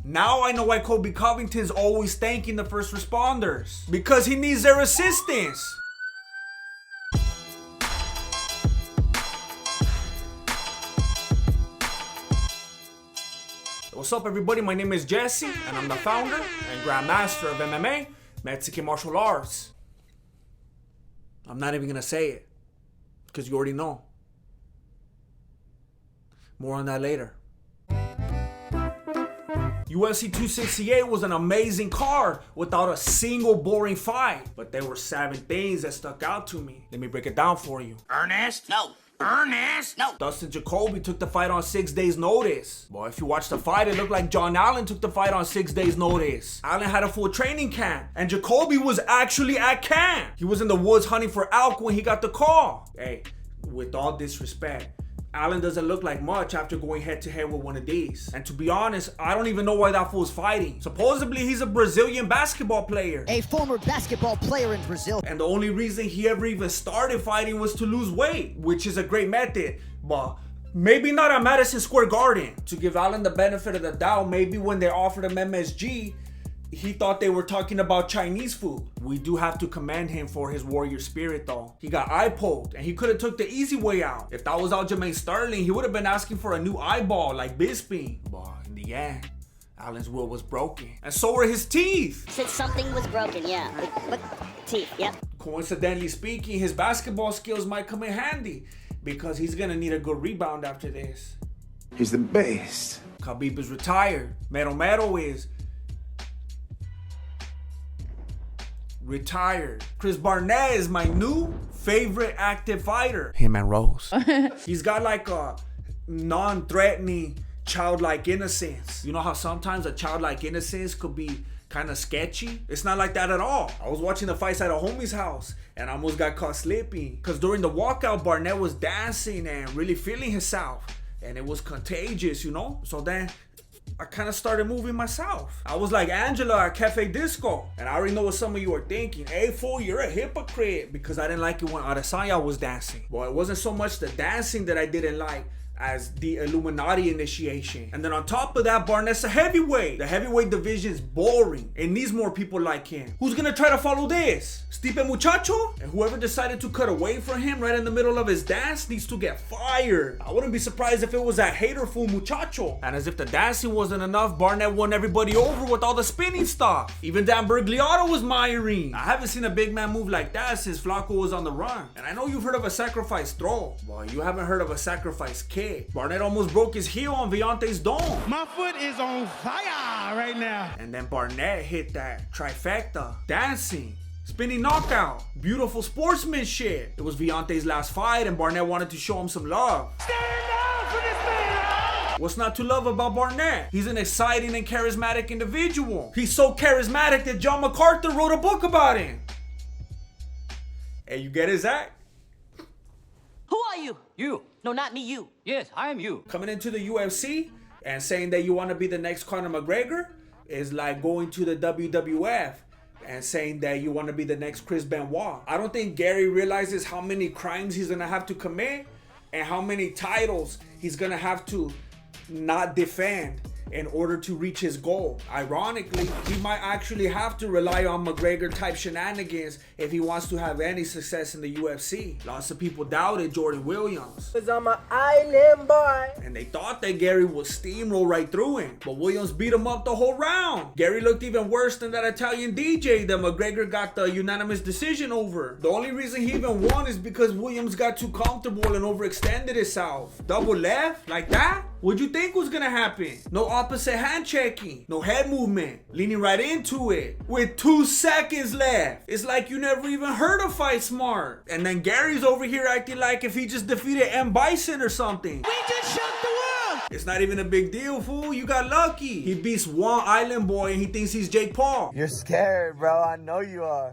Now I know why Colby Covington's always thanking the first responders. Because he needs their assistance. What's up, everybody? My name is Jesse, and I'm the founder and grandmaster of MMA, Mexican martial arts. I'm not even gonna say it, because you already know. More on that later. UFC 268 was an amazing card without a single boring fight. But there were 7 things that stuck out to me. Let me break it down for you. Ernest? No. Ernest? No. Dustin Jacoby took the fight on 6 days notice. Boy, if you watch the fight, it looked like John Allan took the fight on 6 days notice. Allan had a full training camp, and Jacoby was actually at camp. He was in the woods hunting for elk when he got the call. Hey, with all disrespect, Allan doesn't look like much after going head to head with one of these. And to be honest, I don't even know why that fool's fighting. Supposedly he's a Brazilian basketball player. A former basketball player in Brazil. And the only reason he ever even started fighting was to lose weight, which is a great method, but maybe not at Madison Square Garden. To give Allan the benefit of the doubt, maybe when they offered him MSG, he thought they were talking about Chinese food. We do have to commend him for his warrior spirit though. He got eye poked and he could have took the easy way out. If that was Aljamain Sterling, he would have been asking for a new eyeball like Bisping. But in the end, Allan's will was broken. And so were his teeth. Said something was broken, yeah. But teeth, yep. Coincidentally speaking, his basketball skills might come in handy because he's gonna need a good rebound after this. He's the best. Khabib is retired. Mero is retired. Chris Barnett is my new favorite active fighter. Him and Rose. He's got like a non-threatening childlike innocence. You know how sometimes a childlike innocence could be kind of sketchy? It's not like that at all. I was watching the fights at a homie's house and I almost got caught slipping. Because during the walkout, Barnett was dancing and really feeling himself. And it was contagious, you know? So then I kind of started moving myself. I was like Angela at Cafe Disco. And I already know what some of you are thinking. Hey, fool, you're a hypocrite. Because I didn't like it when Adesanya was dancing. Well, it wasn't so much the dancing that I didn't like as the Illuminati initiation. And then on top of that, Barnett's a heavyweight. The heavyweight division's boring. It needs more people like him. Who's gonna try to follow this? Stipe Muchacho? And whoever decided to cut away from him right in the middle of his dance needs to get fired. I wouldn't be surprised if it was that haterful Muchacho. And as if the dancing wasn't enough, Barnett won everybody over with all the spinning stuff. Even Dan Bergliotto was miring. I haven't seen a big man move like that since Flacco was on the run. And I know you've heard of a sacrifice throw. Well, you haven't heard of a sacrifice kick. Barnett almost broke his heel on Viante's dome. My foot is on fire right now. And then Barnett hit that trifecta. Dancing. Spinning knockout. Beautiful sportsmanship. It was Viante's last fight and Barnett wanted to show him some love. Stand up for this man! What's not to love about Barnett? He's an exciting and charismatic individual. He's so charismatic that John MacArthur wrote a book about him. Hey, you get his act? Who are you? You. No, not me, you. Yes, I am you. Coming into the UFC and saying that you want to be the next Conor McGregor is like going to the WWF and saying that you want to be the next Chris Benoit. I don't think Garry realizes how many crimes he's going to have to commit and how many titles he's going to have to not defend in order to reach his goal. Ironically, he might actually have to rely on McGregor type shenanigans if he wants to have any success in the UFC. Lots of people doubted Jordan Williams. Cause I'm an island boy. And they thought that Garry would steamroll right through him. But Williams beat him up the whole round. Garry looked even worse than that Italian DJ that McGregor got the unanimous decision over. The only reason he even won is because Williams got too comfortable and overextended himself. Double left? Like that? What'd you think was gonna happen? No opposite hand checking, no head movement, leaning right into it with 2 seconds left. It's like you never even heard of Fight Smart. And then Gary's over here acting like if he just defeated M. Bison or something. We just shook the world! It's not even a big deal, fool. You got lucky. He beats one island boy and he thinks he's Jake Paul. You're scared, bro. I know you are.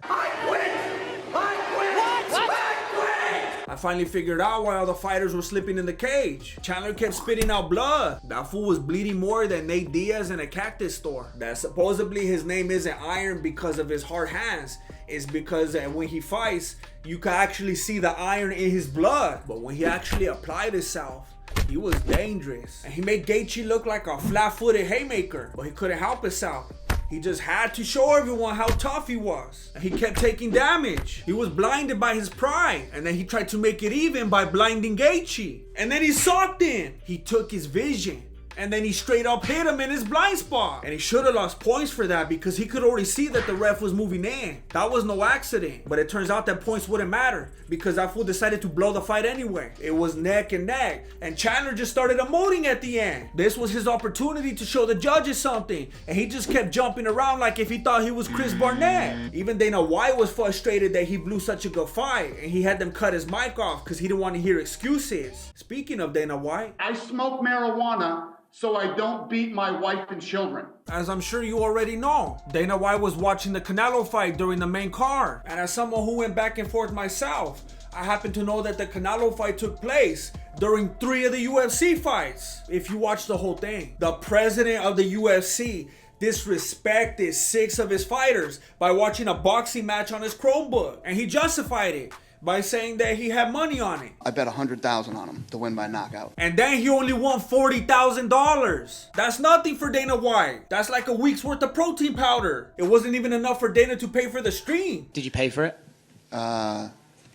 I finally figured out why all the fighters were slipping in the cage. Chandler kept spitting out blood. That fool was bleeding more than Nate Diaz in a cactus store. That supposedly his name isn't Iron because of his hard hands. It's because when he fights, you can actually see the iron in his blood. But when he actually applied himself, He was dangerous. And he made Gaethje look like a flat-footed haymaker. But he couldn't help himself. He just had to show everyone how tough he was. And he kept taking damage. He was blinded by his pride. And then he tried to make it even by blinding Gaethje. And then he socked him. He took his vision. And then he straight up hit him in his blind spot. And he should have lost points for that because he could already see that the ref was moving in. That was no accident. But it turns out that points wouldn't matter because that fool decided to blow the fight anyway. It was neck and neck. And Chandler just started emoting at the end. This was his opportunity to show the judges something. And he just kept jumping around like if he thought he was Chris Barnett. Even Dana White was frustrated that he blew such a good fight. And he had them cut his mic off because he didn't want to hear excuses. Speaking of Dana White, I smoke marijuana so I don't beat my wife and children. as I'm sure you already know, Dana White was watching the Canelo fight during the main card. And as someone who went back and forth myself, I happen to know that the Canelo fight took place during 3 of the UFC fights. If you watch the whole thing, the president of the UFC disrespected 6 of his fighters by watching a boxing match on his Chromebook. And he justified it by saying that he had money on it. I bet $100,000 on him to win by knockout. And then he only won $40,000. That's nothing for Dana White. That's like a week's worth of protein powder. It wasn't even enough for Dana to pay for the stream. Did you pay for it?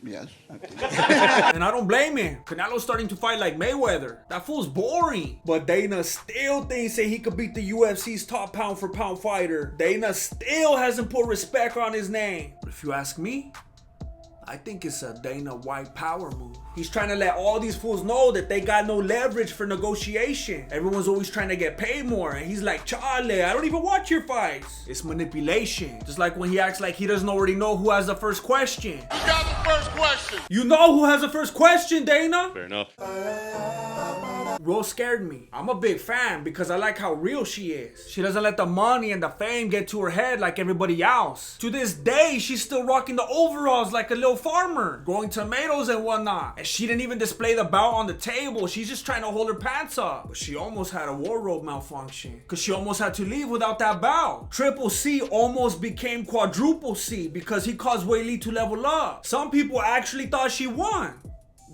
Yes. And I don't blame him. Canelo's starting to fight like Mayweather. That fool's boring. But Dana still thinks that he could beat the UFC's top pound for pound fighter. Dana still hasn't put respect on his name. But if you ask me, I think it's a Dana White power move. He's trying to let all these fools know that they got no leverage for negotiation. Everyone's always trying to get paid more. And he's like, Charlie, I don't even watch your fights. It's manipulation. Just like when he acts like he doesn't already know who has the first question. Who got the first question? You know who has the first question, Dana? Fair enough. Rose scared me. I'm a big fan because I like how real she is. She doesn't let the money and the fame get to her head like everybody else. To this day, she's still rocking the overalls like a little farmer, growing tomatoes and whatnot. And she didn't even display the belt on the table. She's just trying to hold her pants up. But she almost had a wardrobe malfunction because she almost had to leave without that belt. Triple C almost became quadruple C because he caused Weili to level up. Some people actually thought she won.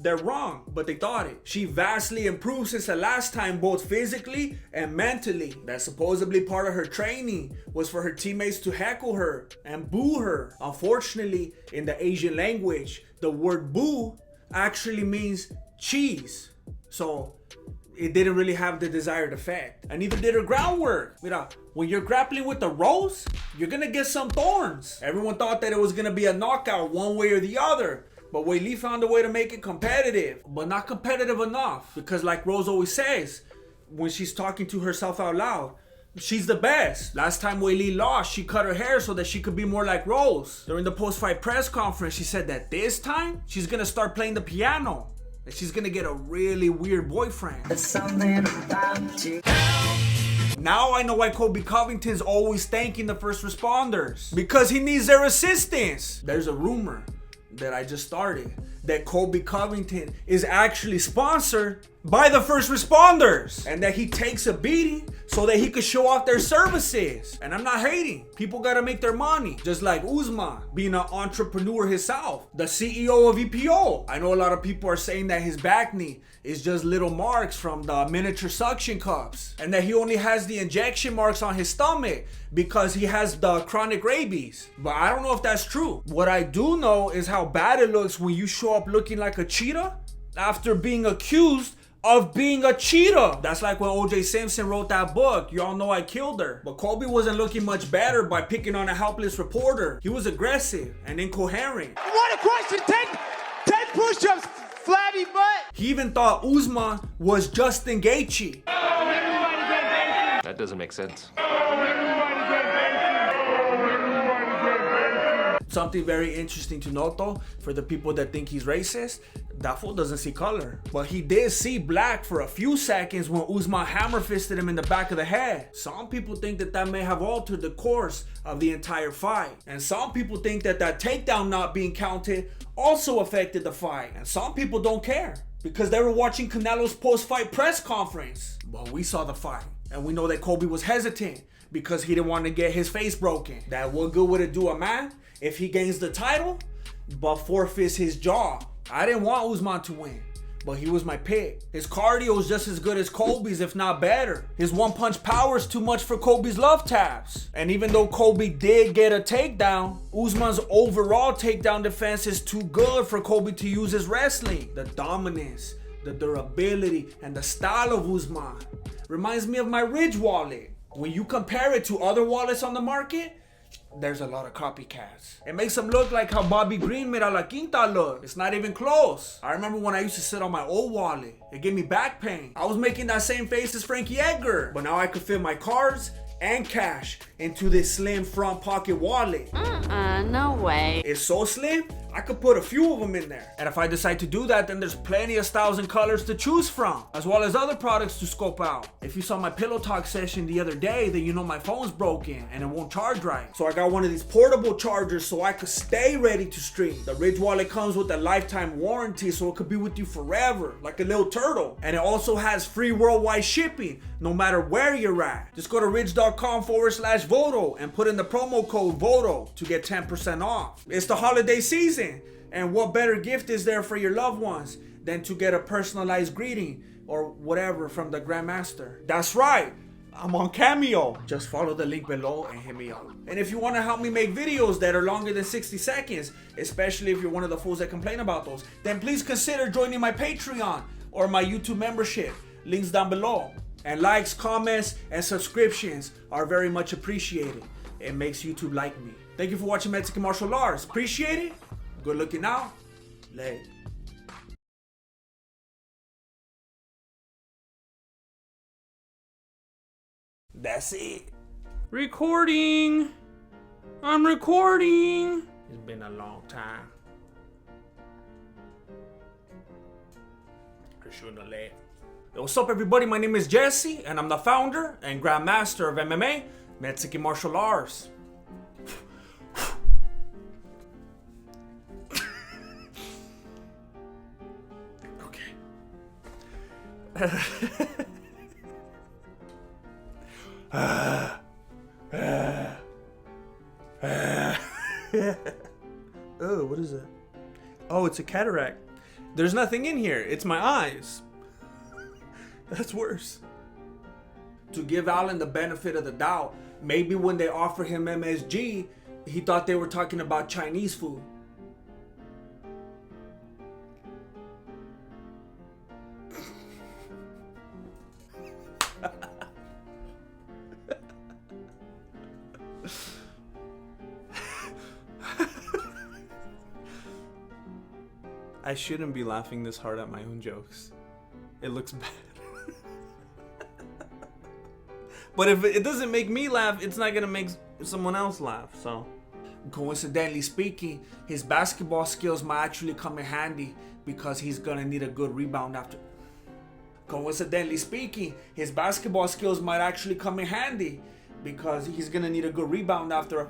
They're wrong, but they thought it. She vastly improved since the last time, both physically and mentally. That supposedly part of her training was for her teammates to heckle her and boo her. Unfortunately, in the Asian language, the word boo actually means cheese. So it didn't really have the desired effect. And neither did her groundwork. Mira, when you're grappling with the Rose, you're gonna get some thorns. Everyone thought that it was gonna be a knockout one way or the other. But Weili found a way to make it competitive, but not competitive enough. Because like Rose always says, when she's talking to herself out loud, she's the best. Last time Weili lost, she cut her hair so that she could be more like Rose. During the post-fight press conference, she said that this time, she's gonna start playing the piano. And she's gonna get a really weird boyfriend. There's something about you. Now I know why Colby Covington's always thanking the first responders. Because he needs their assistance. There's a rumor that I just started that Colby Covington is actually sponsored by the first responders and that he takes a beating so that he could show off their services. And I'm not hating. People gotta make their money. Just like Usman being an entrepreneur himself, the CEO of EPO. I know a lot of people are saying that his back knee is just little marks from the miniature suction cups and that he only has the injection marks on his stomach because he has the chronic rabies. But I don't know if that's true. What I do know is how bad it looks when you show up looking like a cheetah after being accused of being a cheetah. That's like when O.J. Simpson wrote that book, Y'all Know I Killed Her. But Colby wasn't looking much better by picking on a helpless reporter. He was aggressive and incoherent. What a question! 10 push-ups, flabby butt! He even thought Usman was Justin Gaethje. That doesn't make sense. Something very interesting to note though, for the people that think he's racist, that fool doesn't see color. But he did see black for a few seconds when Usman hammer-fisted him in the back of the head. Some people think that that may have altered the course of the entire fight. And some people think that that takedown not being counted also affected the fight. And some people don't care because they were watching Canelo's post-fight press conference. But we saw the fight and we know that Colby was hesitant because he didn't want to get his face broken. That what good would it do a man if he gains the title but forfeits his jaw? I didn't want Usman to win. but he was my pick. His cardio is just as good as Colby's, if not better. His one-punch power is too much for Colby's love taps. And even though Colby did get a takedown, Usman's overall takedown defense is too good for Colby to use his wrestling. The dominance, the durability, and the style of Usman reminds me of my Ridge wallet. When you compare it to other wallets on the market, there's a lot of copycats. It makes them look like how Bobby Green made a La Quinta look. It's not even close. I remember when I used to sit on my old wallet. It gave me back pain. I was making that same face as Frankie Edgar. But now I could fit my cards and cash into this slim front pocket wallet. No way. It's so slim, I could put a few of them in there. And if I decide to do that, then there's plenty of styles and colors to choose from, as well as other products to scope out. If you saw my Pillow Talk session the other day, then you know my phone's broken and it won't charge right. So I got one of these portable chargers so I could stay ready to stream. The Ridge wallet comes with a lifetime warranty, so it could be with you forever, like a little turtle. And it also has free worldwide shipping, no matter where you're at. Just go to ridge.com/Voto and put in the promo code VOTO to get 10% off. It's the holiday season, and what better gift is there for your loved ones than to get a personalized greeting or whatever from the Grandmaster? That's right, I'm on Cameo. Just follow the link below and hit me up. And if you want to help me make videos that are longer than 60 seconds, especially if you're one of the fools that complain about those, then please consider joining my Patreon or my YouTube membership. Links down below. And likes, comments, and subscriptions are very much appreciated. It makes YouTube like me. Thank you for watching Mexican Martial Arts. Appreciate it. Good looking out. Late. That's it. Recording. I'm recording. It's been a long time. I shouldn't have left. Yo, what's up, everybody? My name is Jesse, and I'm the founder and grandmaster of MMA, Mexican Martial Arts. Okay. Oh, what is that? Oh, it's a cataract. There's nothing in here. It's my eyes. That's worse. To give Allan the benefit of the doubt, maybe when they offered him MSG, he thought they were talking about Chinese food. I shouldn't be laughing this hard at my own jokes. It looks bad. But if it doesn't make me laugh, it's not gonna make someone else laugh, so. Coincidentally speaking, his basketball skills might actually come in handy because he's gonna need a good rebound after. Coincidentally speaking, his basketball skills might actually come in handy because he's gonna need a good rebound after a.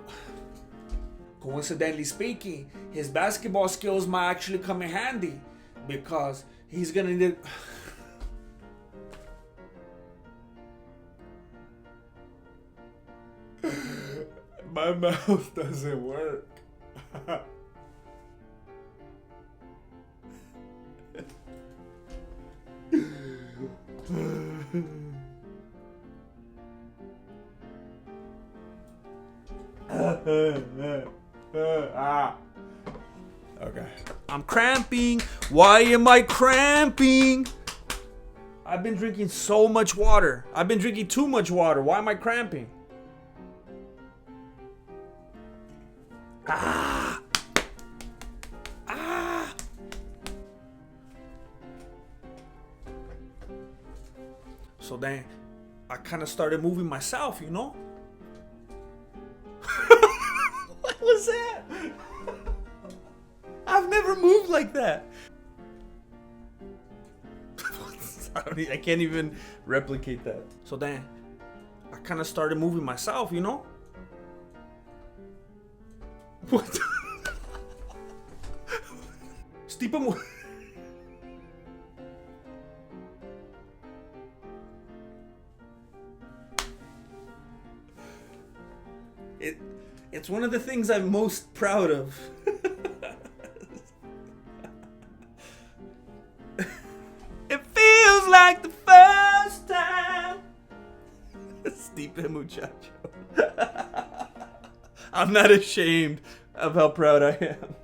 Coincidentally speaking, his basketball skills might actually come in handy because he's gonna need. My mouth doesn't work. Okay. I'm cramping. Why am I cramping? I've been drinking so much water. I've been drinking too much water. Why am I cramping? Ah. Ah. So then I kind of started moving myself, you know? What was that? I've never moved like that. I can't even replicate that. So then I kind of started moving myself, you know? What? Stipa mo. It's one of the things I'm most proud of. I'm not ashamed of how proud I am.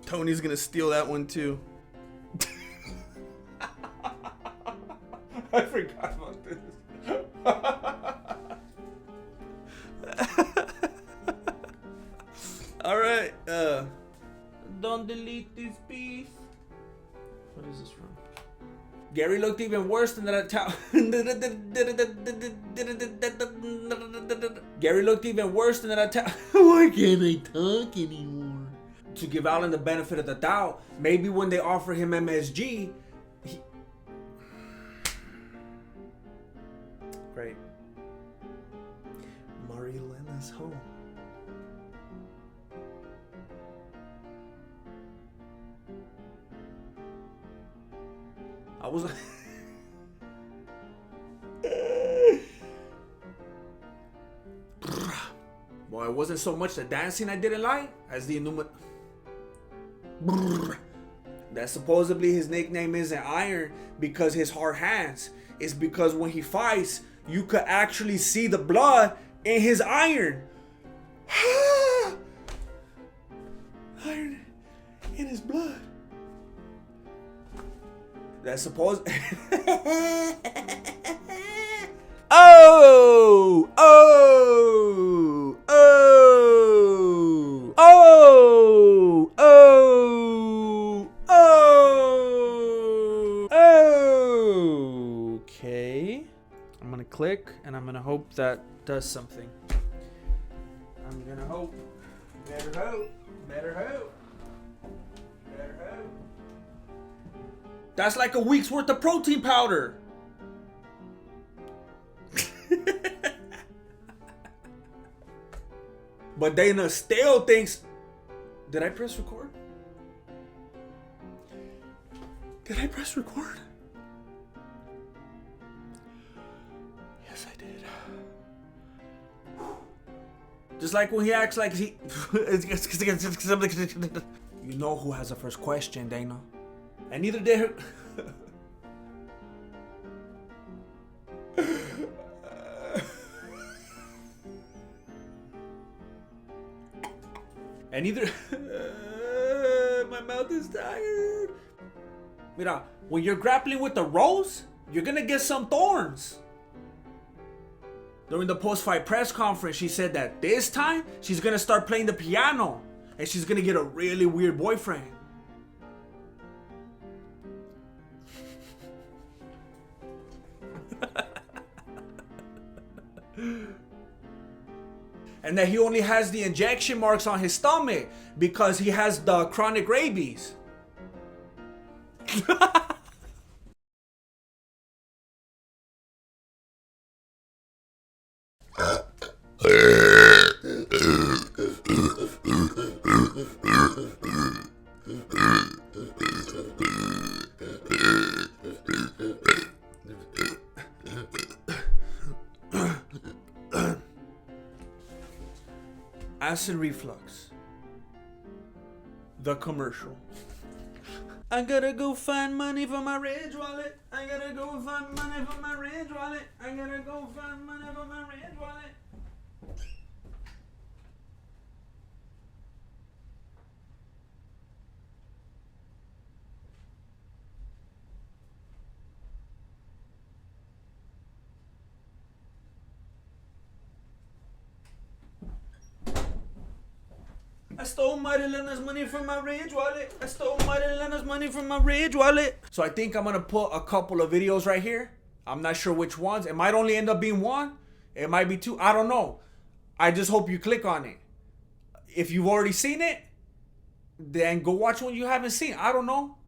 Tony's gonna steal that one too. I forgot about this. Alright, don't delete this piece. What is this from? Gary looked even worse than that Gary looked even worse than that Why can't I talk anymore? To give Allen the benefit of the doubt, maybe when they offer him MSG, Great. Marielena's home. I was well, it wasn't so much the dancing I didn't like as the that supposedly his nickname isn't Iron because his hard hands. It's because when he fights, you could actually see the blood in his iron. Iron in his blood. That's supposed. Oh! Oh! Oh! Oh! Oh! Oh! Okay. I'm gonna click and I'm gonna hope that does something. I'm gonna hope. Better hope. Better hope. Better hope. That's like a week's worth of protein powder. But Dana still thinks, did I press record? Did I press record? Yes, I did. Just like when he acts like he... You know who has the first question, Dana. And neither did her... And either my mouth is tired. Mira, when you're grappling with the rose, you're gonna get some thorns. During the post-fight press conference, she said that this time she's gonna start playing the piano and she's gonna get a really weird boyfriend. And that he only has the injection marks on his stomach because he has the chronic rabies. Acid reflux. The commercial. I gotta go find money for my Ridge wallet. I gotta go find money for my Ridge wallet. I gotta go find money for my Ridge wallet. I stole Marielena's money from my Ridge wallet. I stole Marielena's money from my Ridge wallet. So I think I'm gonna put a couple of videos right here. I'm not sure which ones. It might only end up being one. It might be two. I don't know. I just hope you click on it. If you've already seen it, then go watch one you haven't seen. I don't know.